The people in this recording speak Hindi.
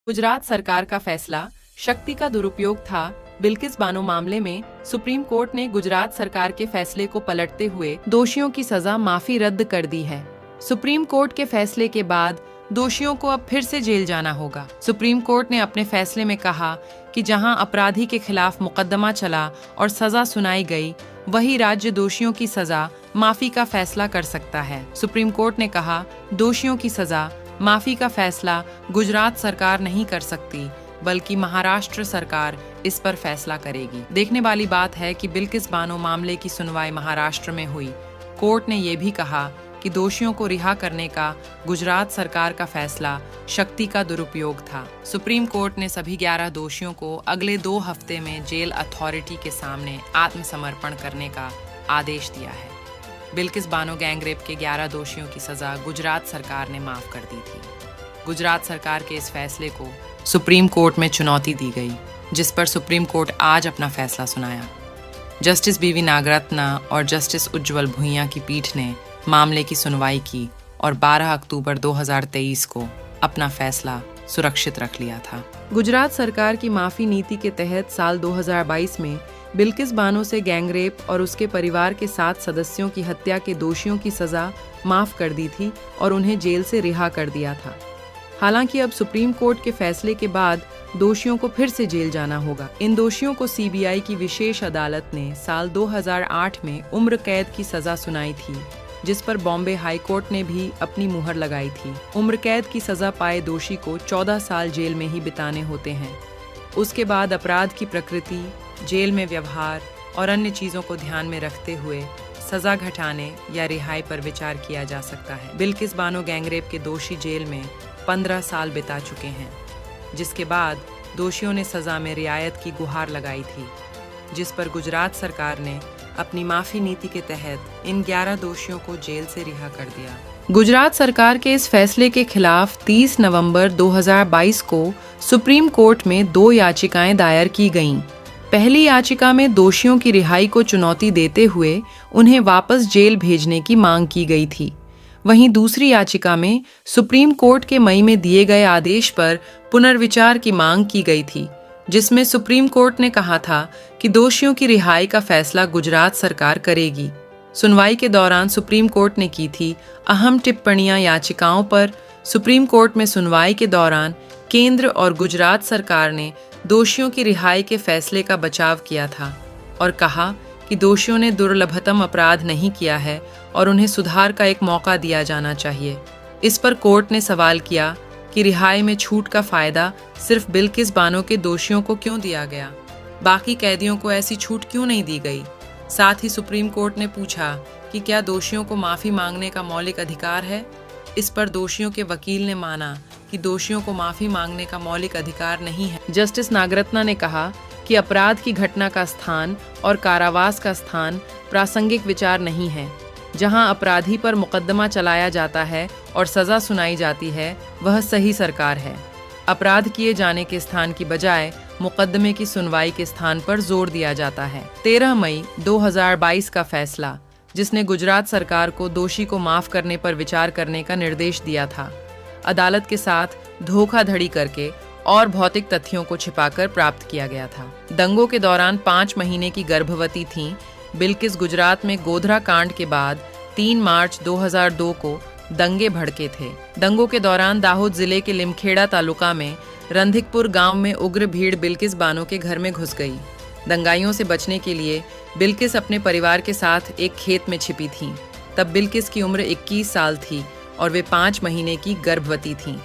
गुजरात सरकार का फैसला शक्ति का दुरुपयोग था। बिल्किस बानो मामले में सुप्रीम कोर्ट ने गुजरात सरकार के फैसले को पलटते हुए दोषियों की सजा माफी रद्द कर दी है। सुप्रीम कोर्ट के फैसले के बाद दोषियों को अब फिर से जेल जाना होगा। सुप्रीम कोर्ट ने अपने फैसले में कहा कि जहां अपराधी के खिलाफ मुकदमा चला और सजा सुनाई गई, वही राज्य दोषियों की सजा माफी का फैसला कर सकता है। सुप्रीम कोर्ट ने कहा, दोषियों की सजा माफी का फैसला गुजरात सरकार नहीं कर सकती, बल्कि महाराष्ट्र सरकार इस पर फैसला करेगी। देखने वाली बात है कि बिल्किस बानो मामले की सुनवाई महाराष्ट्र में हुई। कोर्ट ने यह भी कहा कि दोषियों को रिहा करने का गुजरात सरकार का फैसला शक्ति का दुरुपयोग था। सुप्रीम कोर्ट ने सभी 11 दोषियों को अगले 2 हफ्ते में जेल अथॉरिटी के सामने आत्मसमर्पण करने का आदेश दिया है। बिल्किस बानो गैंगरेप के 11 दोषियों की सजा गुजरात सरकार ने माफ कर दी थी। गुजरात सरकार के इस फैसले को सुप्रीम कोर्ट में चुनौती दी गई, जिस पर सुप्रीम कोर्ट आज अपना फैसला सुनाया। जस्टिस बीवी नागरत्ना और जस्टिस उज्ज्वल भुइयां की पीठ ने मामले की सुनवाई की और 12 अक्टूबर 2023 को अपना फैसला सुरक्षित रख लिया था। गुजरात सरकार की माफी नीति के तहत साल 2022 में बिल्किस बानो से गैंगरेप और उसके परिवार के 7 सदस्यों की हत्या के दोषियों की सजा माफ कर दी थी और उन्हें जेल से रिहा कर दिया था। हालांकि अब सुप्रीम कोर्ट के फैसले के बाद दोषियों को फिर से जेल जाना होगा। इन दोषियों को सीबीआई की विशेष अदालत ने साल 2008 में उम्र कैद की सजा सुनाई थी, जिस पर बॉम्बे हाई कोर्ट ने भी अपनी मुहर लगाई थी। उम्र कैद की सजा पाए दोषी को 14 साल जेल में ही बिताने होते हैं। उसके बाद अपराध की प्रकृति, जेल में व्यवहार और अन्य चीजों को ध्यान में रखते हुए सजा घटाने या रिहाई पर विचार किया जा सकता है। बिल्किस बानो गैंगरेप के दोषी जेल में 15 साल बिता चुके हैं, जिसके बाद दोषियों ने सजा में रियायत की गुहार लगाई थी, जिस पर गुजरात सरकार ने अपनी माफी नीति के तहत इन 11 दोषियों को जेल से रिहा कर दिया। गुजरात सरकार के इस फैसले के खिलाफ 30 नवंबर 2022 को सुप्रीम कोर्ट में 2 याचिकाएं दायर की गईं। पहली याचिका में दोषियों की रिहाई को चुनौती देते हुए उन्हें वापस जेल भेजने की मांग की गई थी। वहीं दूसरी याचिका में सुप्रीम कोर्ट के मई में दिए गए आदेश पर पुनर्विचार की मांग की गई थी, जिसमें सुप्रीम कोर्ट ने कहा था कि दोषियों की रिहाई का फैसला गुजरात सरकार करेगी। सुनवाई के दौरान सुप्रीम कोर्ट ने की थी अहम टिप्पणियां याचिकाओं पर। सुप्रीम कोर्ट में सुनवाई के दौरान केंद्र और गुजरात सरकार ने दोषियों की रिहाई के फैसले का बचाव किया था और कहा कि दोषियों ने दुर्लभतम अपराध नहीं किया है और उन्हें सुधार का एक मौका दिया जाना चाहिए। इस पर कोर्ट ने सवाल किया कि रिहाई में छूट का फायदा सिर्फ बिल्किस बानो के दोषियों को क्यों दिया गया, बाकी कैदियों को ऐसी छूट क्यों नहीं दी गई। साथ ही सुप्रीम कोर्ट ने पूछा कि क्या दोषियों को माफी मांगने का मौलिक अधिकार है। इस पर दोषियों के वकील ने माना कि दोषियों को माफी मांगने का मौलिक अधिकार नहीं है। जस्टिस नागरत्ना ने कहा कि अपराध की घटना का स्थान और कारावास का स्थान प्रासंगिक विचार नहीं है। जहां अपराधी पर मुकदमा चलाया जाता है और सजा सुनाई जाती है, वह सही सरकार है। अपराध किए जाने के स्थान की बजाय मुकदमे की सुनवाई के स्थान पर जोर दिया जाता है। 13 मई 2022 का फैसला, जिसने गुजरात सरकार को दोषी को माफ करने पर विचार करने का निर्देश दिया था, अदालत के साथ धोखाधड़ी करके और भौतिक तथ्यों को छिपाकर प्राप्त किया गया था। दंगों के दौरान 5 महीने की गर्भवती थीं बिल्किस। गुजरात में गोधरा कांड के बाद 3 मार्च 2002 को दंगे भड़के थे। दंगों के दौरान दाहोद जिले के लिमखेड़ा तालुका में रंधिकपुर गांव में उग्र भीड़ बिल्किस बानो के घर में घुस गई। दंगाइयों से बचने के लिए बिल्किस अपने परिवार के साथ एक खेत में छिपी थीं। तब बिल्किस की उम्र 21 साल थी और वे 5 महीने की गर्भवती थीं।